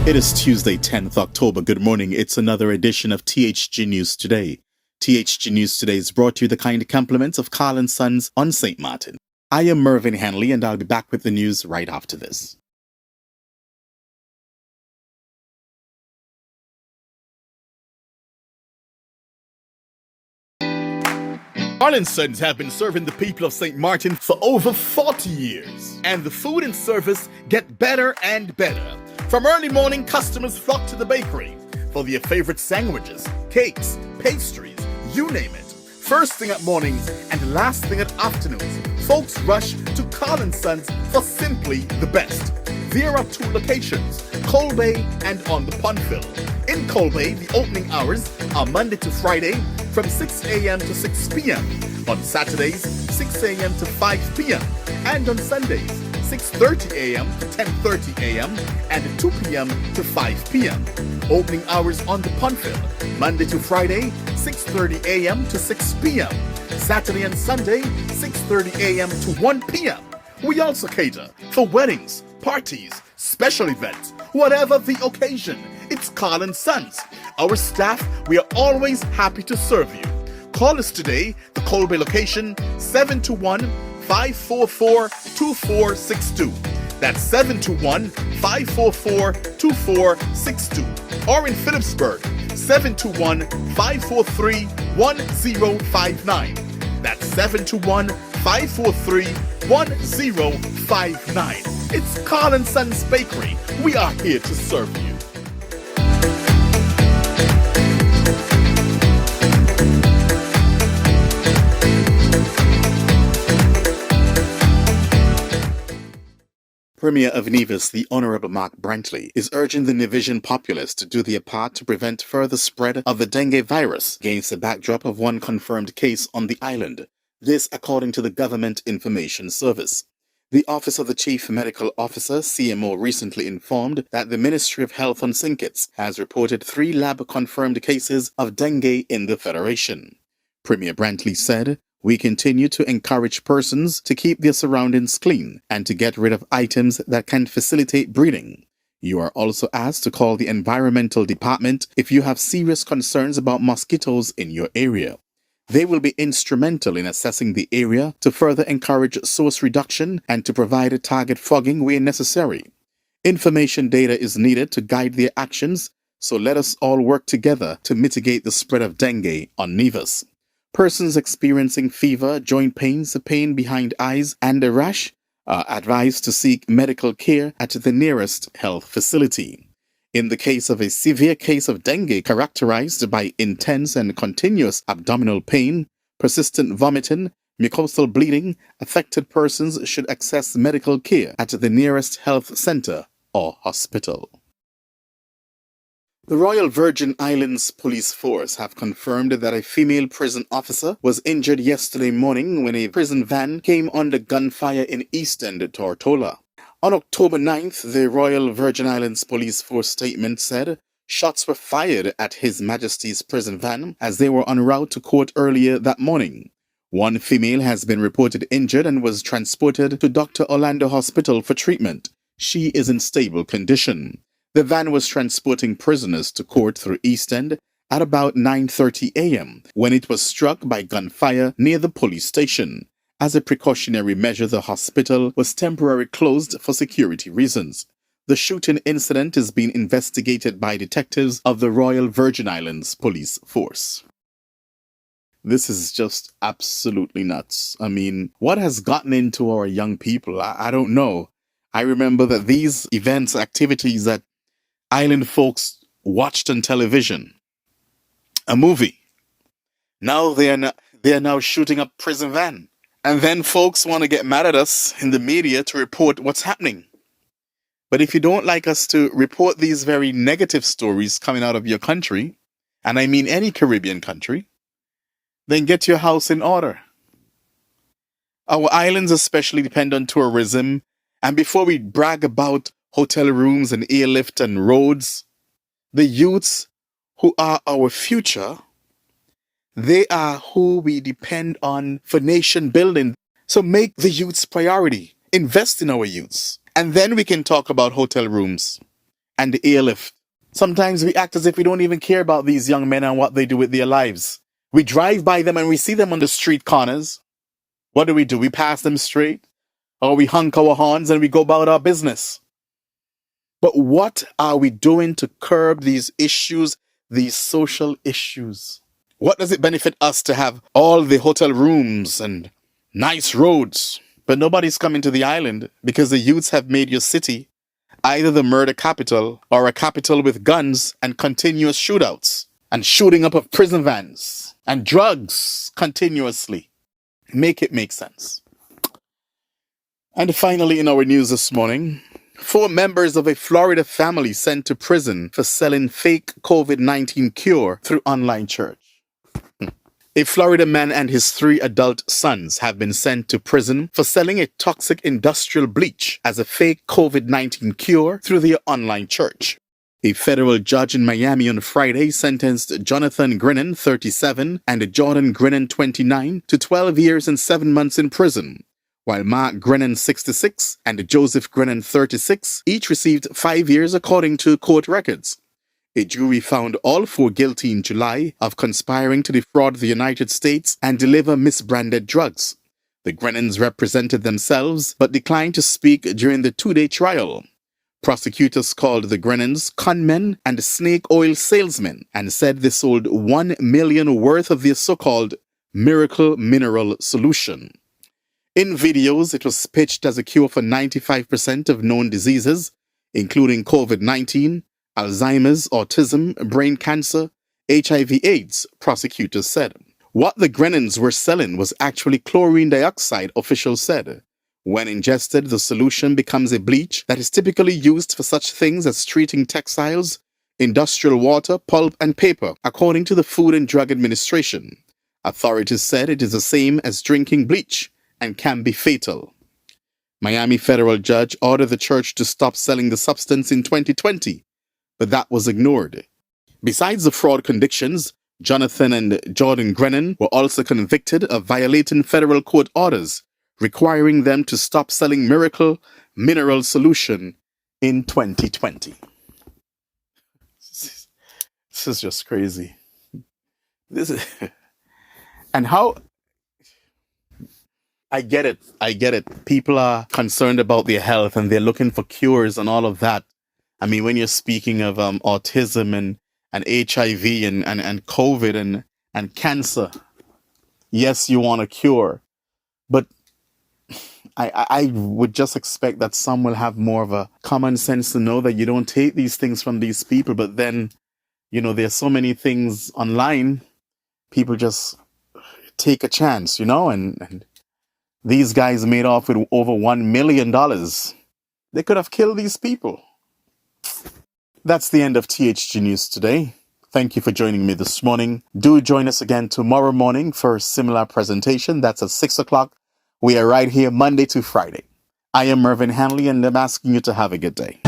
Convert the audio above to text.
It is Tuesday, 10th October. Good morning. It's another edition of THG News Today. THG News Today is brought to you the kind compliments of Carl & Sons on St. Martin. I am Mervyn Hanley, and I'll be back with the news right after this. Carl & Sons have been serving the people of St. Martin for over 40 years. And the food and service get better and better. From early morning, customers flock to the bakery for their favorite sandwiches, cakes, pastries, you name it. First thing at mornings and last thing at afternoons, folks rush to Carl & Sons for simply the best. There are two locations, Coal Bay and on the Pondville. In Coal Bay, the opening hours are Monday to Friday from 6 a.m. to 6 p.m. On Saturdays, 6 a.m. to 5 p.m. And on Sundays, 6:30 a.m. to 10:30 a.m. and 2 p.m. to 5 p.m. Opening hours on the Pondville, Monday to Friday, 6:30 a.m. to 6 p.m. Saturday and Sunday, 6:30 a.m. to 1 p.m. We also cater for weddings, parties, special events, whatever the occasion. It's Carl & Sons. Our staff, we are always happy to serve you. Call us today, the Coal Bay location, 721-544-2462. That's 721-544-2462. Or in Phillipsburg, 721-543-1059. That's 721-543-1059. It's Carl & Sons Bakery. We are here to serve you. Premier of Nevis, the Honourable Mark Brantley, is urging the Nevisian populace to do their part to prevent further spread of the dengue virus against the backdrop of one confirmed case on the island. This according to the Government Information Service. The Office of the Chief Medical Officer, CMO, recently informed that the Ministry of Health on St. Kitts has reported 3 lab-confirmed cases of dengue in the Federation. Premier Brantley said, "We continue to encourage persons to keep their surroundings clean and to get rid of items that can facilitate breathing. You are also asked to call the Environmental Department if you have serious concerns about mosquitoes in your area. They will be instrumental in assessing the area to further encourage source reduction and to provide a target fogging where necessary. Information data is needed to guide their actions, so let us all work together to mitigate the spread of dengue on Nevis. Persons experiencing fever, joint pains, pain behind eyes, and a rash are advised to seek medical care at the nearest health facility. In the case of a severe case of dengue characterized by intense and continuous abdominal pain, persistent vomiting, mucosal bleeding, affected persons should access medical care at the nearest health center or hospital." The Royal Virgin Islands Police Force have confirmed that a female prison officer was injured yesterday morning when a prison van came under gunfire in East End, Tortola. On October 9th, the Royal Virgin Islands Police Force statement said shots were fired at His Majesty's prison van as they were en route to court earlier that morning. One female has been reported injured and was transported to Dr. Orlando Hospital for treatment. She is in stable condition. The van was transporting prisoners to court through East End at about 9:30 a.m. when it was struck by gunfire near the police station. As a precautionary measure, the hospital was temporarily closed for security reasons. The shooting incident is being investigated by detectives of the Royal Virgin Islands Police Force. This is just absolutely nuts. I mean, what has gotten into our young people? I don't know. I remember that these events, activities that island folks watched on television, a movie. Now they are now shooting up prison van. And then folks want to get mad at us in the media to report what's happening. But if you don't like us to report these very negative stories coming out of your country, and I mean any Caribbean country, then get your house in order. Our islands especially depend on tourism, and before we brag about hotel rooms and airlift and roads, the youths who are our future, they are who we depend on for nation building. So make the youths priority. Invest in our youths. And then we can talk about hotel rooms and the airlift. Sometimes we act as if we don't even care about these young men and what they do with their lives. We drive by them and we see them on the street corners. What do? We pass them straight? Or we honk our horns and we go about our business? But what are we doing to curb these issues, these social issues? What does it benefit us to have all the hotel rooms and nice roads, but nobody's coming to the island because the youths have made your city either the murder capital or a capital with guns and continuous shootouts and shooting up of prison vans and drugs continuously? Make it make sense. And finally, in our news this morning, 4 members of a Florida family sent to prison for selling fake COVID-19 cure through online church. A Florida man and his 3 adult sons have been sent to prison for selling a toxic industrial bleach as a fake COVID-19 cure through their online church. A federal judge in Miami on Friday sentenced Jonathan Grinnan, 37, and Jordan Grinnan, 29, to 12 years and 7 months in prison, while Mark Grinnan, 66, and Joseph Grinnan, 36, each received 5 years according to court records. A jury found all 4 guilty in July of conspiring to defraud the United States and deliver misbranded drugs. The Grinnans represented themselves but declined to speak during the 2-day trial. Prosecutors called the Grinnans conmen and snake oil salesmen and said they sold $1 million worth of their so-called miracle mineral solution. In videos, it was pitched as a cure for 95% of known diseases, including COVID-19, Alzheimer's, autism, brain cancer, HIV/AIDS, prosecutors said. What the Grinnans were selling was actually chlorine dioxide, officials said. When ingested, the solution becomes a bleach that is typically used for such things as treating textiles, industrial water, pulp, and paper, according to the Food and Drug Administration. Authorities said it is the same as drinking bleach and can be fatal. Miami federal judge ordered the church to stop selling the substance in 2020, but that was ignored. Besides the fraud convictions, Jonathan and Jordan Grinnan were also convicted of violating federal court orders requiring them to stop selling miracle mineral solution in 2020. This is just crazy. And how... I get it. People are concerned about their health and they're looking for cures and all of that. I mean, when you're speaking of autism and HIV and COVID and cancer, yes, you want a cure. But I would just expect that some will have more of a common sense to know that you don't take these things from these people. But then, there's so many things online, people just take a chance, and these guys made off with over $1 million. They could have killed these people. That's the end of THG News today. Thank you for joining me this morning. Do join us again tomorrow morning for a similar presentation. That's at 6 o'clock. We are right here Monday to Friday. I am Mervyn Hanley and I'm asking you to have a good day.